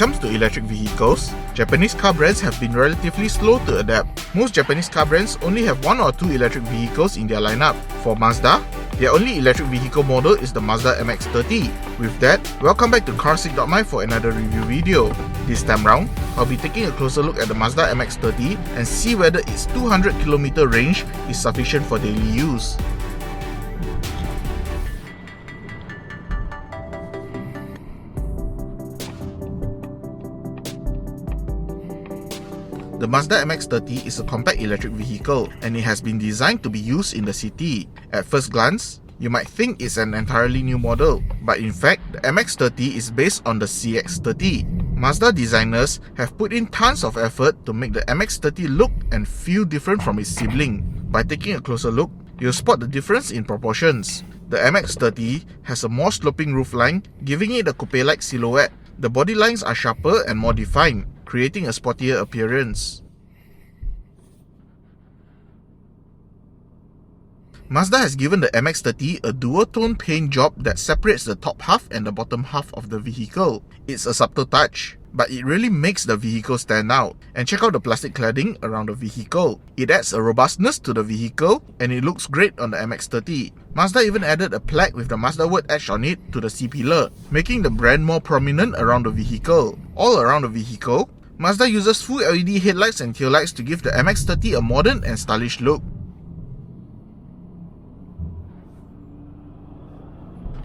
comes to electric vehicles, Japanese car brands have been relatively slow to adapt. Most Japanese car brands only have 1 or 2 electric vehicles in their lineup. For Mazda, their only electric vehicle model is the Mazda MX-30. With that, welcome back to Carsick.my for another review video. This time round, I'll be taking a closer look at the Mazda MX-30 and see whether its 200km range is sufficient for daily use. The Mazda MX-30 is a compact electric vehicle and it has been designed to be used in the city. At first glance, you might think it's an entirely new model, but in fact, the MX-30 is based on the CX-30. Mazda designers have put in tons of effort to make the MX-30 look and feel different from its sibling. By taking a closer look, you'll spot the difference in proportions. The MX-30 has a more sloping roofline, giving it a coupe-like silhouette. The body lines are sharper and more defined, creating a sportier appearance. Mazda has given the MX-30 a dual-tone paint job that separates the top half and the bottom half of the vehicle. It's a subtle touch, but it really makes the vehicle stand out. And check out the plastic cladding around the vehicle. It adds a robustness to the vehicle and it looks great on the MX-30. Mazda even added a plaque with the Mazda word etched on it to the C-pillar, making the brand more prominent around the vehicle. All around the vehicle, Mazda uses full LED headlights and taillights to give the MX-30 a modern and stylish look.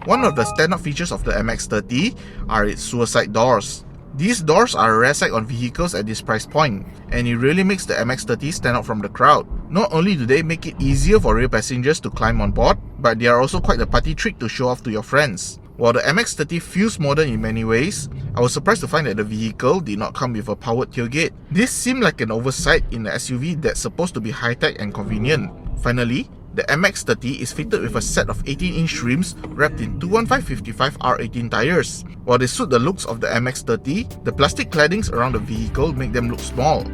One of the standout features of the MX-30 are its suicide doors. These doors are a rare sight on vehicles at this price point, and it really makes the MX-30 stand out from the crowd. Not only do they make it easier for real passengers to climb on board, but they are also quite a party trick to show off to your friends. While the MX-30 feels modern in many ways, I was surprised to find that the vehicle did not come with a powered tailgate. This seemed like an oversight in an SUV that's supposed to be high-tech and convenient. Finally, the MX-30 is fitted with a set of 18-inch rims wrapped in 215/55 R18 tires. While they suit the looks of the MX-30, the plastic claddings around the vehicle make them look small.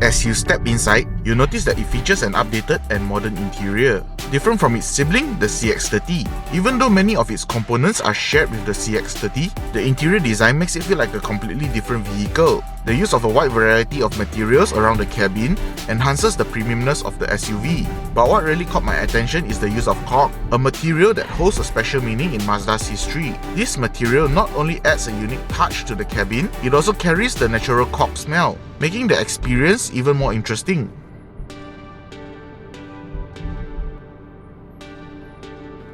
As you step inside, you'll notice that it features an updated and modern interior. Different from its sibling, the CX-30. Even though many of its components are shared with the CX-30, the interior design makes it feel like a completely different vehicle. The use of a wide variety of materials around the cabin enhances the premiumness of the SUV. But what really caught my attention is the use of cork, a material that holds a special meaning in Mazda's history. This material not only adds a unique touch to the cabin, it also carries the natural cork smell, making the experience even more interesting.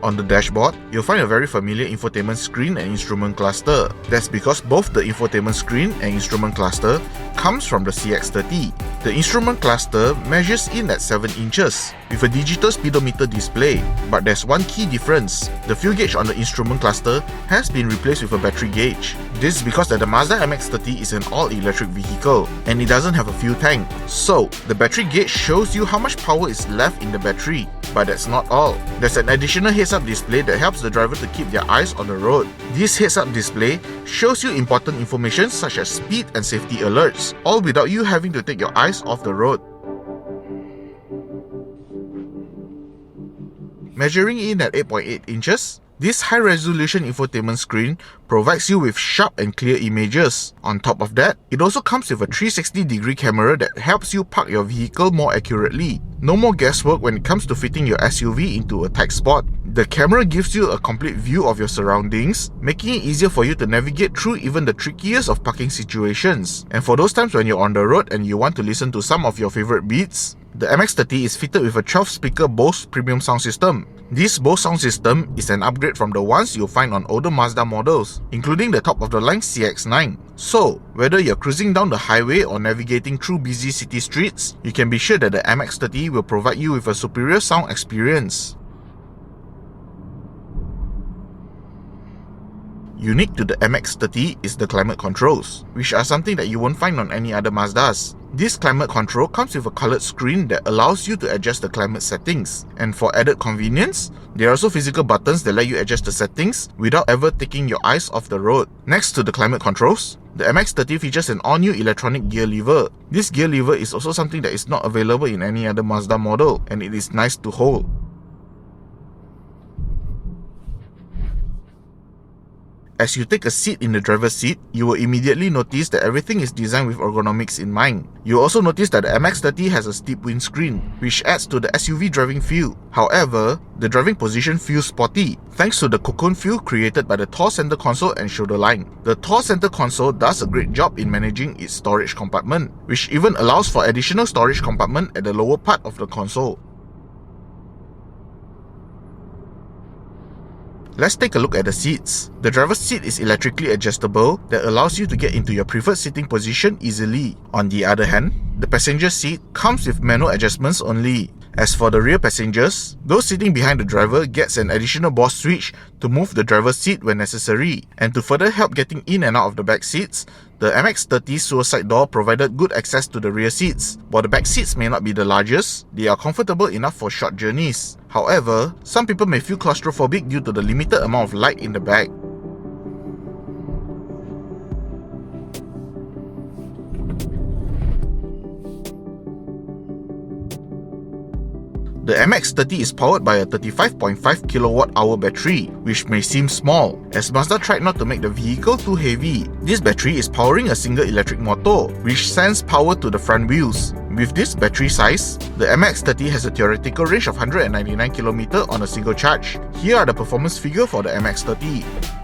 On the dashboard, you'll find a very familiar infotainment screen and instrument cluster. That's because both the infotainment screen and instrument cluster comes from the CX-30. The instrument cluster measures in at 7 inches with a digital speedometer display. But there's one key difference. The fuel gauge on the instrument cluster has been replaced with a battery gauge. This is because that the Mazda MX-30 is an all-electric vehicle and it doesn't have a fuel tank. So, the battery gauge shows you how much power is left in the battery. But that's not all. There's an additional heads-up display that helps the driver to keep their eyes on the road. This heads-up display shows you important information such as speed and safety alerts, all without you having to take your eyes off the road. Measuring in at 8.8 inches, this high-resolution infotainment screen provides you with sharp and clear images. On top of that, it also comes with a 360-degree camera that helps you park your vehicle more accurately. No more guesswork when it comes to fitting your SUV into a tight spot. The camera gives you a complete view of your surroundings, making it easier for you to navigate through even the trickiest of parking situations. And for those times when you're on the road and you want to listen to some of your favorite beats, the MX-30 is fitted with a 12-speaker Bose premium sound system. This Bose sound system is an upgrade from the ones you'll find on older Mazda models, including the top-of-the-line CX-9. So, whether you're cruising down the highway or navigating through busy city streets, you can be sure that the MX-30 will provide you with a superior sound experience. Unique to the MX-30 is the climate controls, which are something that you won't find on any other Mazdas. This climate control comes with a colored screen that allows you to adjust the climate settings. And for added convenience, there are also physical buttons that let you adjust the settings without ever taking your eyes off the road. Next to the climate controls, the MX-30 features an all-new electronic gear lever. This gear lever is also something that is not available in any other Mazda model, and it is nice to hold. As you take a seat in the driver's seat, you will immediately notice that everything is designed with ergonomics in mind. You will also notice that the MX-30 has a steep windscreen, which adds to the SUV driving feel. However, the driving position feels sporty, thanks to the cocoon feel created by the tall center console and shoulder line. The tall center console does a great job in managing its storage compartment, which even allows for additional storage compartment at the lower part of the console. Let's take a look at the seats. The driver's seat is electrically adjustable that allows you to get into your preferred sitting position easily. On the other hand, the passenger seat comes with manual adjustments only. As for the rear passengers, those sitting behind the driver gets an additional BOSS switch to move the driver's seat when necessary. And to further help getting in and out of the back seats, the MX-30's suicide door provided good access to the rear seats. While the back seats may not be the largest, they are comfortable enough for short journeys. However, some people may feel claustrophobic due to the limited amount of light in the back. The MX-30 is powered by a 35.5 kWh battery, which may seem small, as Mazda tried not to make the vehicle too heavy. This battery is powering a single electric motor, which sends power to the front wheels. With this battery size, the MX-30 has a theoretical range of 199 km on a single charge. Here are the performance figures for the MX-30.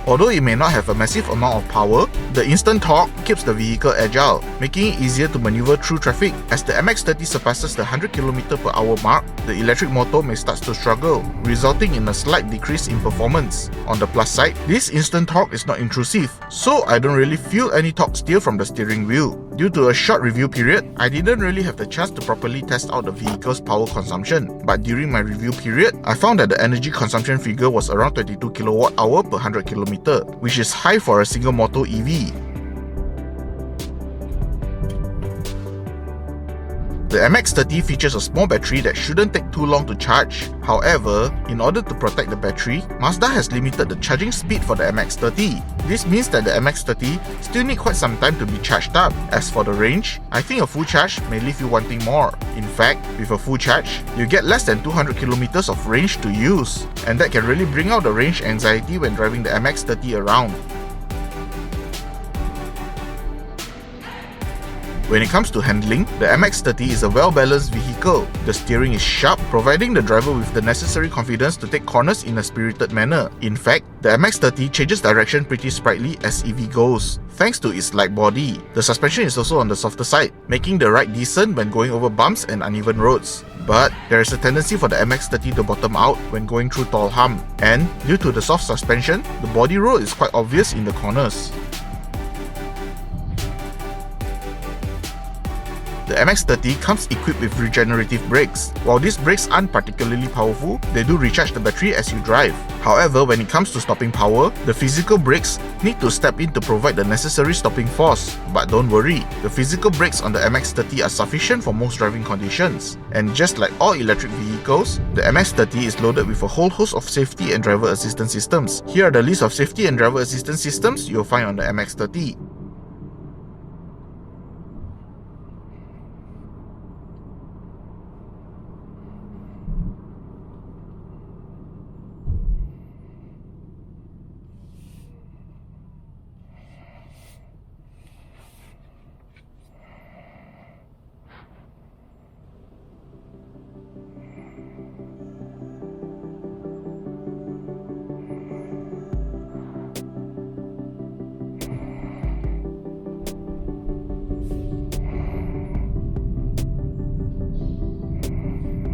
Although it may not have a massive amount of power, the instant torque keeps the vehicle agile, making it easier to maneuver through traffic. As the MX-30 surpasses the 100 km/h mark, the electric motor may start to struggle, resulting in a slight decrease in performance. On the plus side, this instant torque is not intrusive, so I don't really feel any torque steer from the steering wheel. Due to a short review period, I didn't really have the chance to properly test out the vehicle's power consumption, but during my review period, I found that the energy consumption figure was around 22 kWh per 100 km, which is high for a single motor EV. The MX-30 features a small battery that shouldn't take too long to charge. However, in order to protect the battery, Mazda has limited the charging speed for the MX-30. This means that the MX-30 still need quite some time to be charged up. As for the range, I think a full charge may leave you wanting more. In fact, with a full charge, you get less than 200 km of range to use, and that can really bring out the range anxiety when driving the MX-30 around. When it comes to handling, the MX-30 is a well-balanced vehicle. The steering is sharp, providing the driver with the necessary confidence to take corners in a spirited manner. In fact, the MX-30 changes direction pretty sprightly as EV goes, thanks to its light body. The suspension is also on the softer side, making the ride decent when going over bumps and uneven roads. But there is a tendency for the MX-30 to bottom out when going through tall humps, and due to the soft suspension, the body roll is quite obvious in the corners. The MX-30 comes equipped with regenerative brakes. While these brakes aren't particularly powerful, they do recharge the battery as you drive. However, when it comes to stopping power, the physical brakes need to step in to provide the necessary stopping force. But don't worry, the physical brakes on the MX-30 are sufficient for most driving conditions. And just like all electric vehicles, the MX-30 is loaded with a whole host of safety and driver assistance systems. Here are the list of safety and driver assistance systems you'll find on the MX-30.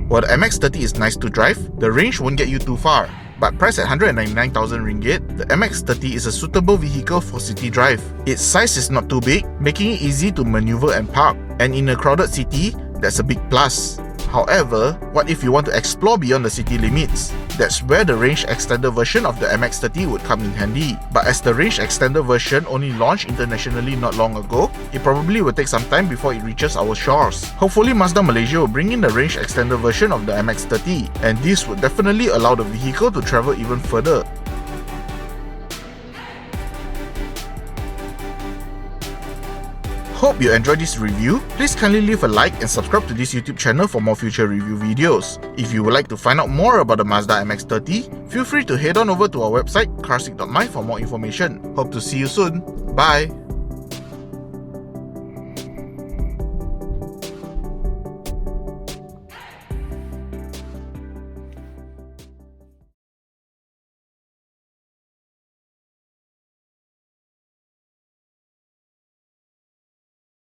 While the MX-30 is nice to drive, the range won't get you too far. But priced at 199,000 ringgit, the MX-30 is a suitable vehicle for city drive. Its size is not too big, making it easy to maneuver and park. And in a crowded city, that's a big plus. However, what if you want to explore beyond the city limits? That's where the range extender version of the MX-30 would come in handy. But as the range extender version only launched internationally not long ago, it probably will take some time before it reaches our shores. Hopefully Mazda Malaysia will bring in the range extender version of the MX-30, and this would definitely allow the vehicle to travel even further. Hope you enjoyed this review. Please kindly leave a like and subscribe to this YouTube channel for more future review videos. If you would like to find out more about the Mazda MX-30, feel free to head on over to our website carsick.my for more information. Hope to see you soon. Bye!